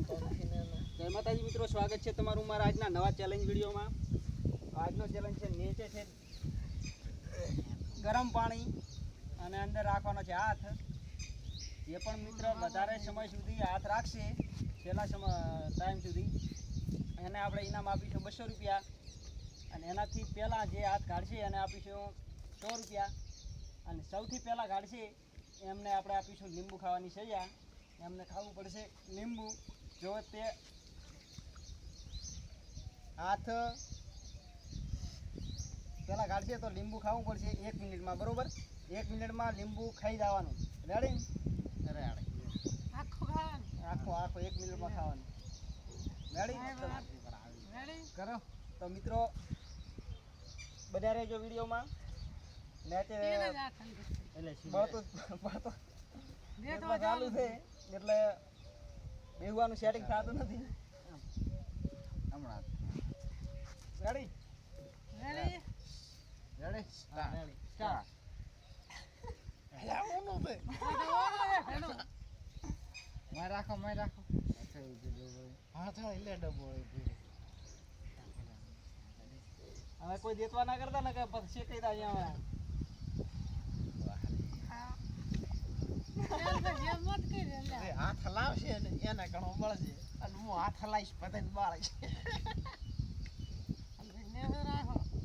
જય માતાજી મિત્રો, સ્વાગત છે તમારું મારા આજના નવા ચેલેન્જ વિડીયોમાં. આજનો ચેલેન્જ છે નીચે છે ગરમ પાણી અને અંદર રાખવાનો છે હાથ. જે પણ મિત્ર વધારે સમય સુધી હાથ રાખશે છેલ્લા ટાઈમ સુધી એને આપણે ઇનામ આપીશું 200 રૂપિયા. અને એનાથી પહેલાં જે હાથ કાઢશે એને આપીશું 100 રૂપિયા. અને સૌથી પહેલાં કાઢશે એમને આપણે આપીશું લીંબુ ખાવાની સજા. એમને ખાવું પડશે લીંબુ. જો તે હાથ પહેલાં કાઢશે તો લીંબુ ખાવું પડશે 1 મિનિટમાં, બરોબર? 1 મિનિટમાં લીંબુ ખાઈ જવાનું. રેડી? રેડી. આખો 1 મિનિટમાં ખાવાનું. રેડી? કરો તો મિત્રો બધા રહેજો વિડીયોમાં. મેચ એટલે ચાલુ છે એટલે બેહવાનું સેટિંગ થતું નથી હમણાં. રેડી? Ready start. રાખો હવે કોઈ દેતવા ના કરતા ને કે પછી કઈ અહીંયા હાથ હલાવશે ને એને ઘણો મળશે અને હું હાથ હલાવીશ બધાને બાળીશ.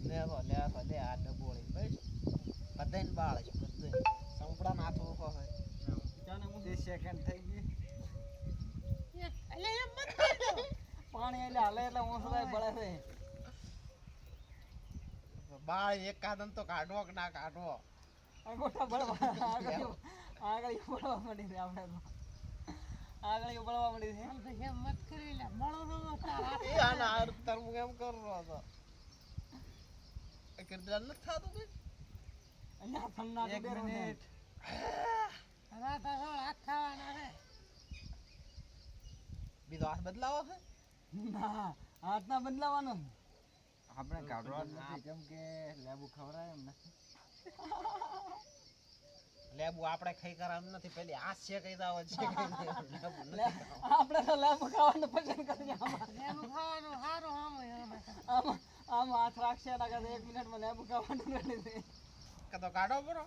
લે આ ડબોળી બસ બધાને બાળીશ બધે સંપડા હાથ ઓખો હોય. 30 સેકન્ડ થઈ ગઈ. પાણી એટલે હાલે એટલે ઓસડાય બળે છે. બાળ એકાદમ તો કાઢવો કે ના કાઢવો? અંગોઠા બળવા આગળ બળવા મળી છે. આપણે તો આગળ બળવા મળી છે. મત કરી લે મળો એ આના હાર તરમું એમ કરવો હતો કરદા ન થાતું કે અહીંયા ઠંડા 1 મિનિટ. રાતા સોળ હાથ ખાવાના છે. બીજો હાથ બદલાવો છે? ના, હાથ ના બદલાવાનો. આપણે કાઢવા નથી કેમ કે લેબુ ખવરાય એમ નથી. લેબુ આપણે ખાઈ કરાવ નથી, પેલી હાથ છે કઈ દાવ છે આપણે તો લેબુ ખાવાનું પસંદ કરીએ. લેબુ ખાવાનું સારું આમાં હાથ રાખશે એના કરતા 1 મિનિટમાં લેબુ ખાવાનું રેડી છે. કતો કાઢો બરો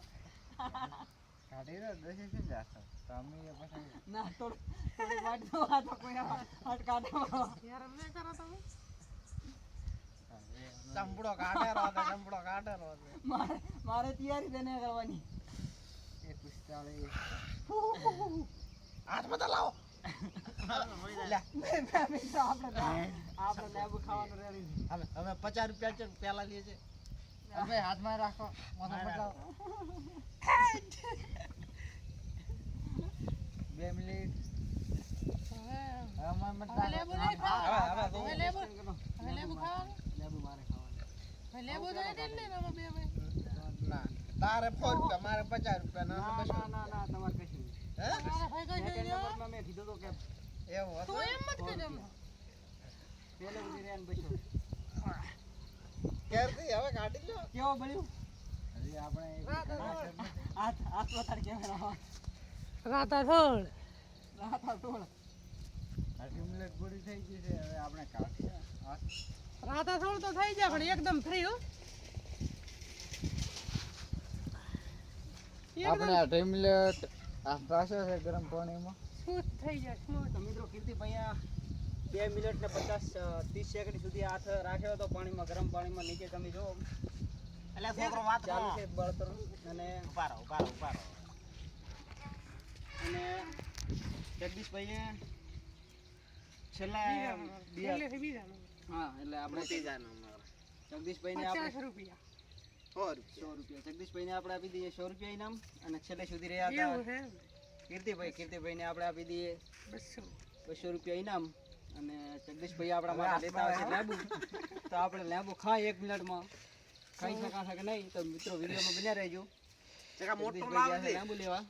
કાઢી રહ્યો દોશી શું જાશો તમે પછી ના થોડી વાટ દો. આ તો કોઈ હાથ કાઢો યાર અમને કરો તમે. ચંપડો કાઢે રહો છે, ચંપડો કાઢે રહો છે. મારે તૈયારી તેને કરવાની. 145 હાથ બધા લાવો. આપણે લેબુ ખાવાનું રેડી છે. હવે 50 રૂપિયા છે પેલા લે છે. હવે હાથમાં રાખો મોટો બદલાવ 2 મિનિટ. લેબુ નહીં ખાવાનું. હવે લેબુ ખાવાનું. લેબુ મારે ખાવાનું. લેબુ જોઈ દે ને અમે બે ભાઈ. ના તારે 4 રૂપિયા મારે 50 રૂપિયા ના ના તમારે કશું નહીં. હે મારા ભાઈ કઈ જોઈ રહ્યો? મેં કીધું તો કે એવું તું હતું એમ મત કહેજો અમને. પેલે બધી રેન બચ્યો. કેરથી હવે કાઢી લો. કેવો બળ્યું? હજી આપણે હાથ વધારે કેમેરા રાતા સોળ. રાતા તોડ. અલ્ટિમેટ પૂરી થઈ ગઈ છે. હવે આપણે કાઢીએ હાથ. રાતા સોળ તો થઈ જાય પણ એકદમ ફ્રી હો. આપણે આ ટેમ્પલેટ આ રાખ્યો છે ગરમ પાણીમાં. સ્મૂથ થઈ જાય સ્મૂથ. તો મિત્રો કીર્તિભાઈ 2 મિનિટ ને 30 સેકન્ડ સુધી હાથ રાખ્યો હતો પાણીમાં, ગરમ પાણીમાં. નીચે તમે જો એટલે છોકરો વાત ચાલુ કરો. છે બળતણ. અને ઉભા રહો. અને જગદીશભાઈએ છેલ્લા પહેલેથી બીજા હા એટલે આપણે જગદીશભાઈને આપણે 50 રૂપિયા. 100 રૂપિયા. 100 રૂપિયા જગદીશભાઈને આપણે આપી દઈએ 100 રૂપિયા ઇનામ. અને છેલ્લે સુધી રહ્યા એવું હતા છે કીર્તિભાઈને આપણે આપી દઈએ 200. 200 રૂપિયા ઇનામ. અને જગદીશભાઈ આપણા માટે લેતા આવશે લેબુ. તો આપણે લેબુ ખાઈ 1 મિનિટમાં ખાઈ શકાશે કે નહીં તો મિત્રો વિડીયોમાં બન્યા રહેજો. જગા મોટો જગદીશભાઈ ગયા લાવ છે દે. લેબુ લેવા.